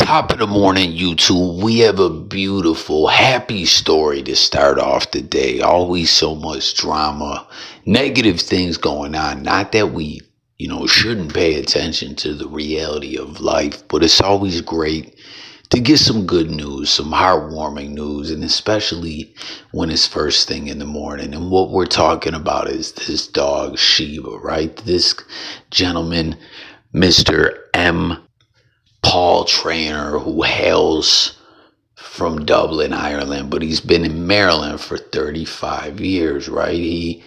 Top of the morning, YouTube. We have a beautiful, happy story to start off the day. Always so much drama, negative things going on. Not that we, shouldn't pay attention to the reality of life, but it's always great to get some good news, some heartwarming news, and especially when it's first thing in the morning. And what we're talking about is this dog, Sheba, right? This gentleman, Mr. M. Paul Trainer, who hails from Dublin, Ireland, but he's been in Maryland for 35 years, right? He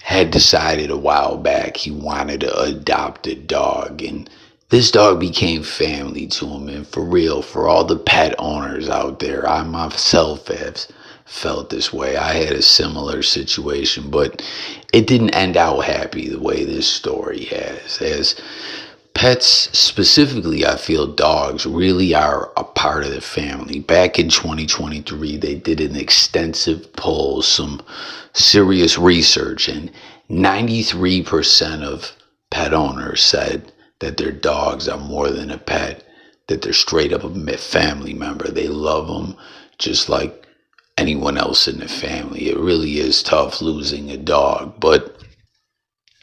had decided a while back he wanted to adopt a dog, and this dog became family to him. And for real, for all the pet owners out there, I myself have felt this way. I had a similar situation, but it didn't end out happy the way this story has. As pets, specifically, I feel dogs really are a part of the family. Back in 2023, they did an extensive poll, some serious research, and 93% of pet owners said that their dogs are more than a pet, that they're straight up a family member. They love them just like anyone else in the family. It really is tough losing a dog, but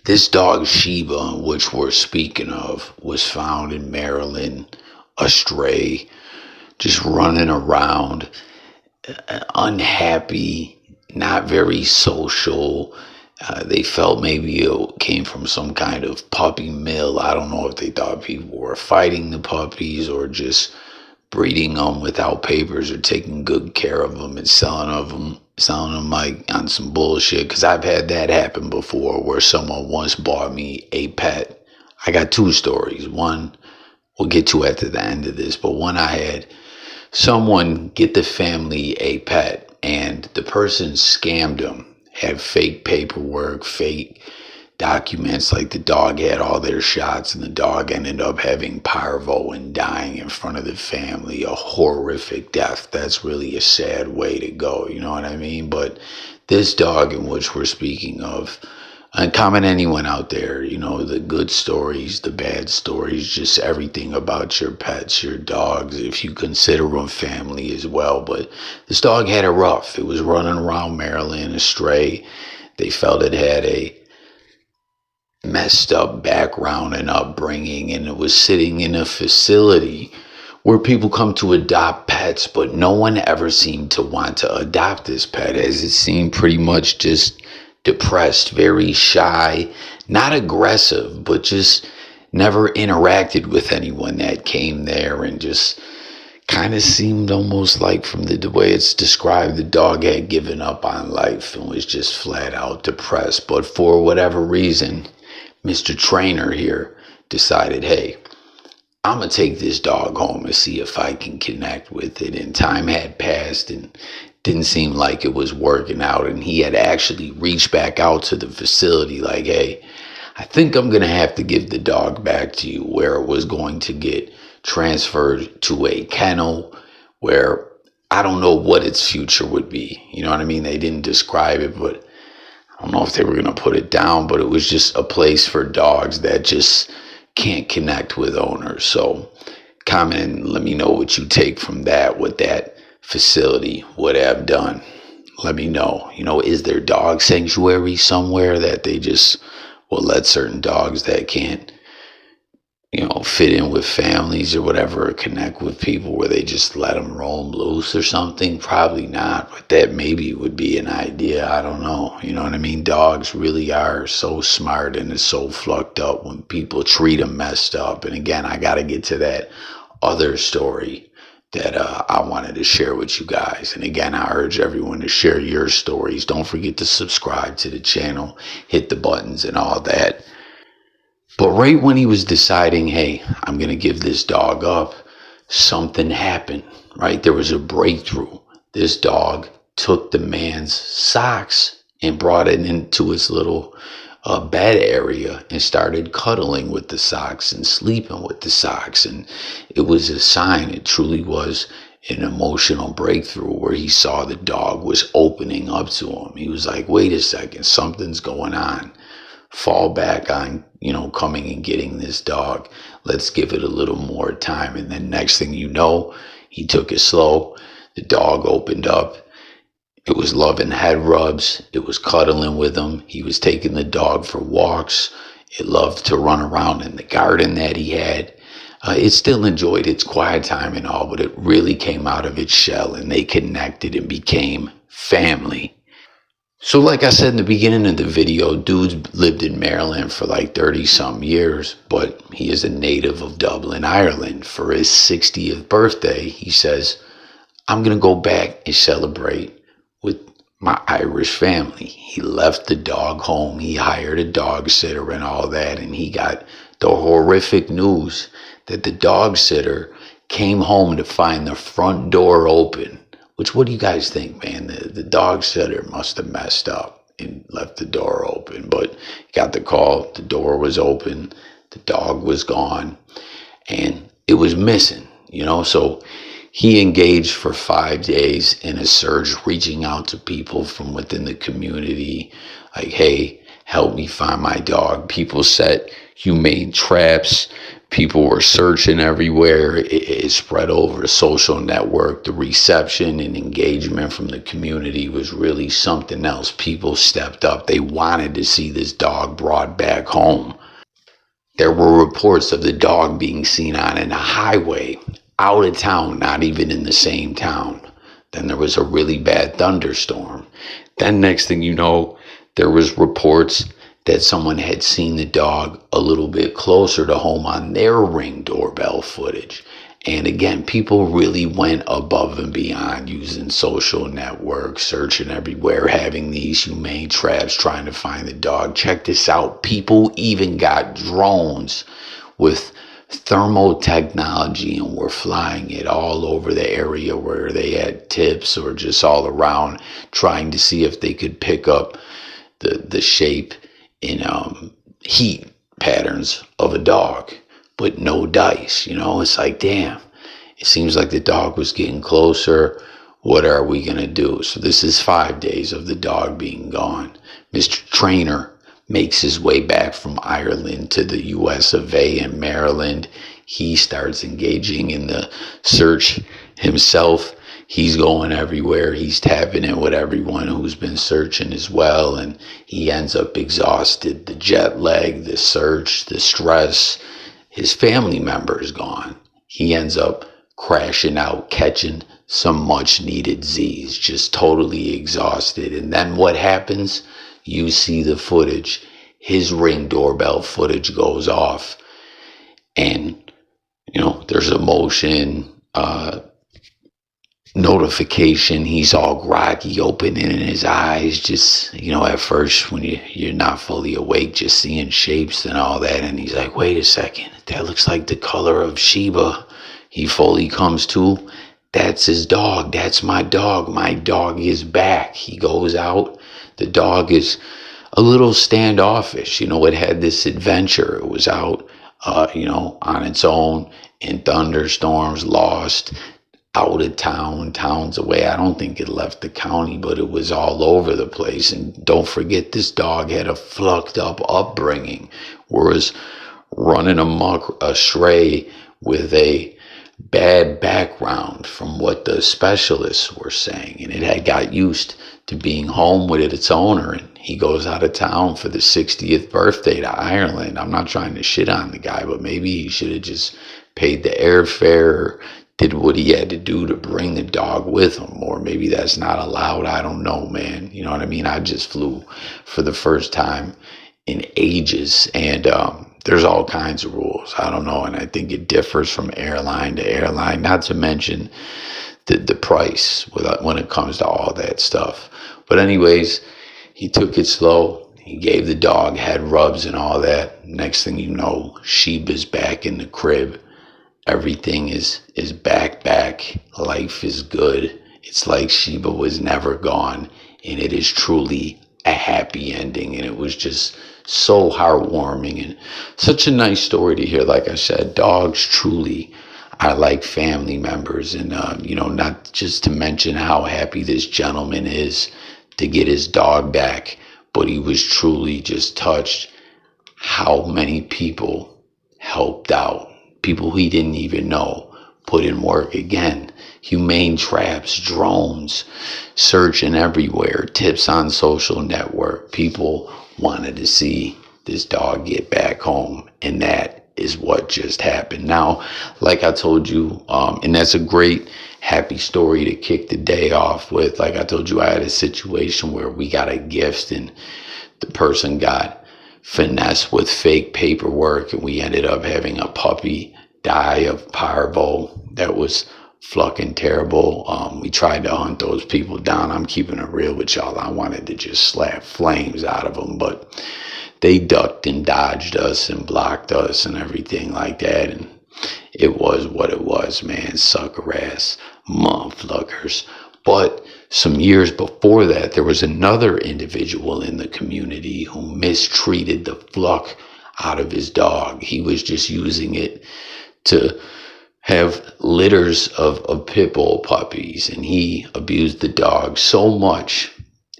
this dog, Sheba, which we're speaking of, was found in Maryland, a stray, just running around, unhappy, not very social. They felt maybe it came from some kind of puppy mill. I don't know if they thought people were fighting the puppies or just breeding them without papers or taking good care of them and selling them like on some bullshit. Because I've had that happen before, where someone once bought me a pet. I got two stories. One we'll get to at the end of this, but one, I had someone get the family a pet, and the person scammed them, had fake paperwork, fake documents, like the dog had all their shots, and the dog ended up having parvo and dying in front of the family. A horrific death. That's really a sad way to go, you know what I mean? But this dog in which we're speaking of, and comment anyone out there, the good stories, the bad stories, just everything about your pets, your dogs, if you consider them family as well. But this dog had it rough. It was running around Maryland, a stray. They felt it had a messed up background and upbringing, and it was sitting in a facility where people come to adopt pets, but no one ever seemed to want to adopt this pet, as it seemed pretty much just depressed, very shy, not aggressive, but just never interacted with anyone that came there, and just kind of seemed almost like, from the way it's described, the dog had given up on life and was just flat out depressed. But for whatever reason, Mr. Trainer here decided, hey, I'm going to take this dog home and see if I can connect with it. And time had passed and didn't seem like it was working out. And he had actually reached back out to the facility like, hey, I think I'm going to have to give the dog back to you, where it was going to get transferred to a kennel where I don't know what its future would be. You know what I mean? They didn't describe it, but I don't know if they were going to put it down, but it was just a place for dogs that just can't connect with owners. So comment and let me know what you take from that, what that facility would have done. Let me know. Is there dog sanctuary somewhere that they just will let certain dogs that can't, fit in with families or whatever, or connect with people, where they just let them roam loose or something? Probably not, but that maybe would be an idea. I don't know. You know what I mean? Dogs really are so smart, and it's so fucked up when people treat them messed up. And again, I got to get to that other story that I wanted to share with you guys. And again, I urge everyone to share your stories. Don't forget to subscribe to the channel, hit the buttons and all that. But right when he was deciding, hey, I'm going to give this dog up, something happened, right? There was a breakthrough. This dog took the man's socks and brought it into his little bed area and started cuddling with the socks and sleeping with the socks. And it was a sign. It truly was an emotional breakthrough, where he saw the dog was opening up to him. He was like, wait a second, something's going on. fall back on, coming and getting this dog. Let's give it a little more time. And then next thing you know, he took it slow. The dog opened up. It was loving head rubs. It was cuddling with him. He was taking the dog for walks. It loved to run around in the garden that he had. It still enjoyed its quiet time and all, but it really came out of its shell and they connected and became family. So like I said in the beginning of the video, dude's lived in Maryland for like 30 some years, but he is a native of Dublin, Ireland. For his 60th birthday, he says, I'm going to go back and celebrate with my Irish family. He left the dog home. He hired a dog sitter and all that. And he got the horrific news that the dog sitter came home to find the front door open. Which, what do you guys think, man? The dog sitter must have messed up and left the door open. But he got the call. The door was open. The dog was gone. And it was missing, So he engaged for 5 days in a search, reaching out to people from within the community. Like, hey, help me find my dog. People set humane traps. People were searching everywhere. It spread over the social network. The reception and engagement from the community was really something else. People stepped up. They wanted to see this dog brought back home. There were reports of the dog being seen on a highway out of town, not even in the same town. Then there was a really bad thunderstorm. Then next thing you know, there was reports that someone had seen the dog a little bit closer to home on their Ring doorbell footage. And again, people really went above and beyond using social networks, searching everywhere, having these humane traps, trying to find the dog. Check this out. People even got drones with thermal technology and were flying it all over the area where they had tips or just all around, trying to see if they could pick up the shape in heat patterns of a dog, but no dice. It's like, damn, it seems like the dog was getting closer. What are we gonna do? So this is 5 days of the dog being gone. Mr. Trainer makes his way back from Ireland to the US of A in Maryland. He starts engaging in the search himself. He's going everywhere. He's tapping in with everyone who's been searching as well. And he ends up exhausted. The jet lag, the search, the stress. His family member is gone. He ends up crashing out, catching some much needed Z's, just totally exhausted. And then what happens? You see the footage. His Ring doorbell footage goes off. And, there's emotion, notification. He's all groggy, opening in his eyes, just, at first when you're not fully awake, just seeing shapes and all that. And he's like, wait a second, that looks like the color of Sheba. He fully comes to, that's his dog. That's my dog. My dog is back. He goes out. The dog is a little standoffish. It had this adventure. It was out, on its own in thunderstorms, lost, out of town, towns away. I don't think it left the county, but it was all over the place. And don't forget, this dog had a fucked up upbringing, was running amok astray with a bad background from what the specialists were saying. And it had got used to being home with its owner. And he goes out of town for the 60th birthday to Ireland. I'm not trying to shit on the guy, but maybe he should have just paid the airfare or did what he had to do to bring the dog with him, or maybe that's not allowed. I don't know, man. You know what I mean? I just flew for the first time in ages, and there's all kinds of rules. I don't know, and I think it differs from airline to airline, not to mention the price when it comes to all that stuff. But anyways, he took it slow. He gave the dog head rubs and all that. Next thing you know, Sheba's back in the crib. Everything is back. Life is good. It's like Sheba was never gone. And it is truly a happy ending. And it was just so heartwarming and such a nice story to hear. Like I said, dogs truly are like family members. And, not just to mention how happy this gentleman is to get his dog back, but he was truly just touched how many people helped out. People he didn't even know put in work. Again, humane traps, drones, searching everywhere, tips on social network. People wanted to see this dog get back home, and that is what just happened. Now, like I told you, and that's a great happy story to kick the day off with. Like I told you, I had a situation where we got a gift and the person got finessed with fake paperwork, and we ended up having a puppy die of parvo. That was fucking terrible. We tried to hunt those people down. I'm keeping it real with y'all. I wanted to just slap flames out of them, but they ducked and dodged us and blocked us and everything like that. And it was what it was, man. Sucker ass motherfuckers. But some years before that, there was another individual in the community who mistreated the fuck out of his dog. He was just using it to have litters of pit bull puppies, and he abused the dog so much.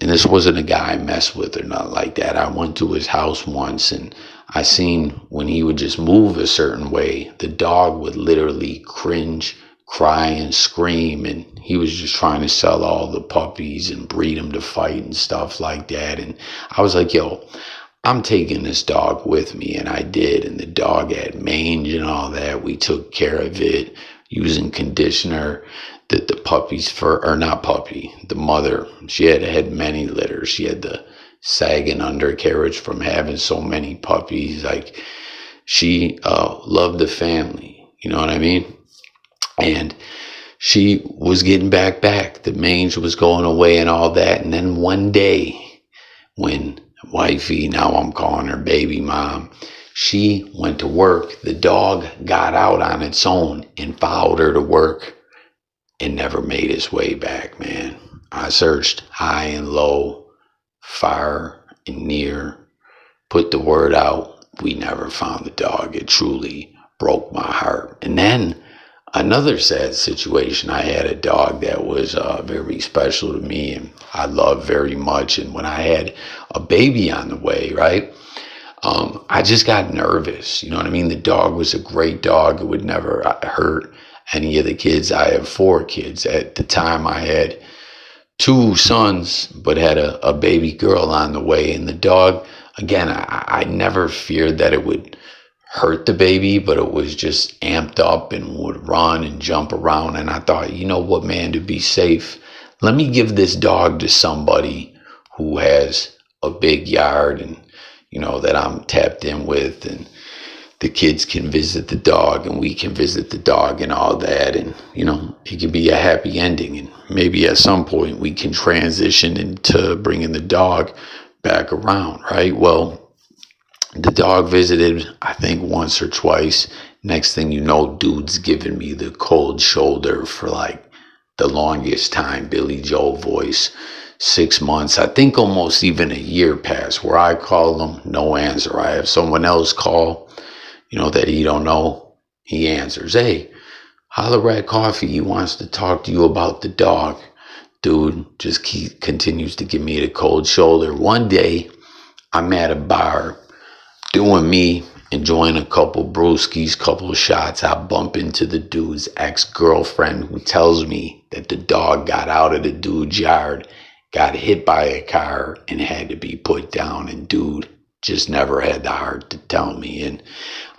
And this wasn't a guy I messed with or nothing like that. I went to his house once, and I seen when he would just move a certain way, the dog would literally cringe, cry, and scream. And he was just trying to sell all the puppies and breed them to fight and stuff like that. And I was like, yo, I'm taking this dog with me, and I did. And the dog had mange and all that. We took care of it using conditioner. The puppy's fur, or not puppy, the mother, she had many litters. She had the sagging undercarriage from having so many puppies. Like, she loved the family, you know what I mean? And she was getting back. The mange was going away and all that. And then one day, when wifey, now I'm calling her baby mom, she went to work, the dog got out on its own and followed her to work and never made his way back, man. I searched high and low, far and near, put the word out. We never found the dog. It truly broke my heart. And then another sad situation, I had a dog that was very special to me and I loved very much. And when I had a baby on the way, right, I just got nervous. You know what I mean? The dog was a great dog. It would never hurt any of the kids. I have 4 kids. At the time, I had 2 sons, but had a baby girl on the way. And the dog, again, I never feared that it would hurt the baby, but it was just amped up and would run and jump around. And I thought, you know what, man, to be safe, let me give this dog to somebody who has a big yard and, you know, that I'm tapped in with, and the kids can visit the dog and we can visit the dog and all that. And, you know, it can be a happy ending. And maybe at some point we can transition into bringing the dog back around, right? Well, the dog visited, I think, once or twice. Next thing you know, dude's giving me the cold shoulder for like the longest time. Billy Joel voice. 6 months, I think almost even a year passed where I call him, no answer. I have someone else call, you know, that he don't know. He answers, hey, Holler at Coffee. He wants to talk to you about the dog. Dude just continues to give me the cold shoulder. One day, I'm at a bar doing me, enjoying a couple brewskis, couple of shots. I bump into the dude's ex-girlfriend who tells me that the dog got out of the dude's yard, got hit by a car, and had to be put down. And dude just never had the heart to tell me. And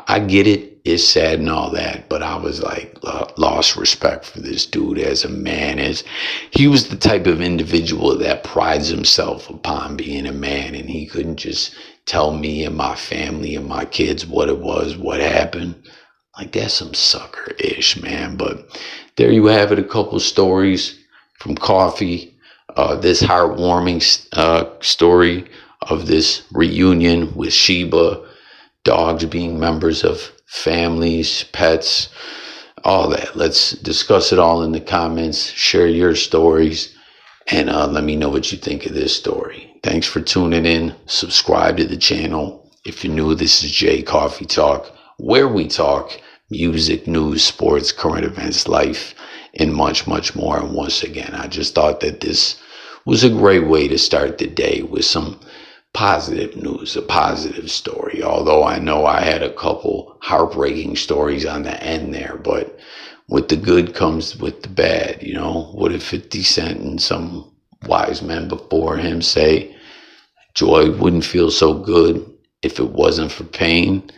I get it, it's sad and all that, but I was like, lost respect for this dude as a man. As he was the type of individual that prides himself upon being a man, and he couldn't just tell me and my family and my kids what it was, what happened. Like, that's some sucker-ish, man. But there you have it, a couple stories from Coffee. This heartwarming story of this reunion with Sheba, dogs being members of families, pets, all that. Let's discuss it all in the comments. Share your stories, and let me know what you think of this story. Thanks for tuning in. Subscribe to the channel. If you're new, this is Jay Coffee Talk, where we talk music, news, sports, current events, life, and much, much more. And once again, I just thought that this was a great way to start the day with some positive news, a positive story. Although I know I had a couple heartbreaking stories on the end there, but with the good comes with the bad, you know. What did 50 Cent and some wise men before him say? Joy wouldn't feel so good if it wasn't for pain.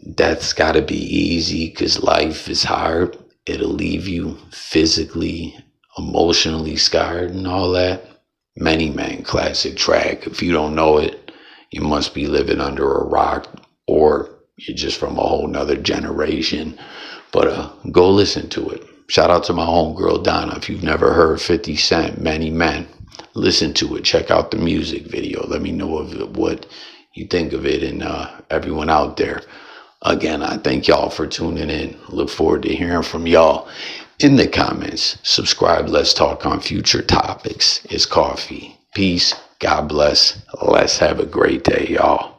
That's got to be easy because life is hard. It'll leave you physically, emotionally scarred and all that. Many Men, classic track. If you don't know it, you must be living under a rock, or you're just from a whole nother generation. But go listen to it. Shout out to my homegirl Donna. If you've never heard 50 Cent, Many Men, listen to it. Check out the music video. Let me know what you think of it, and everyone out there. Again, I thank y'all for tuning in. Look forward to hearing from y'all in the comments. Subscribe. Let's talk on future topics. It's Coffee. Peace. God bless. Let's have a great day, y'all.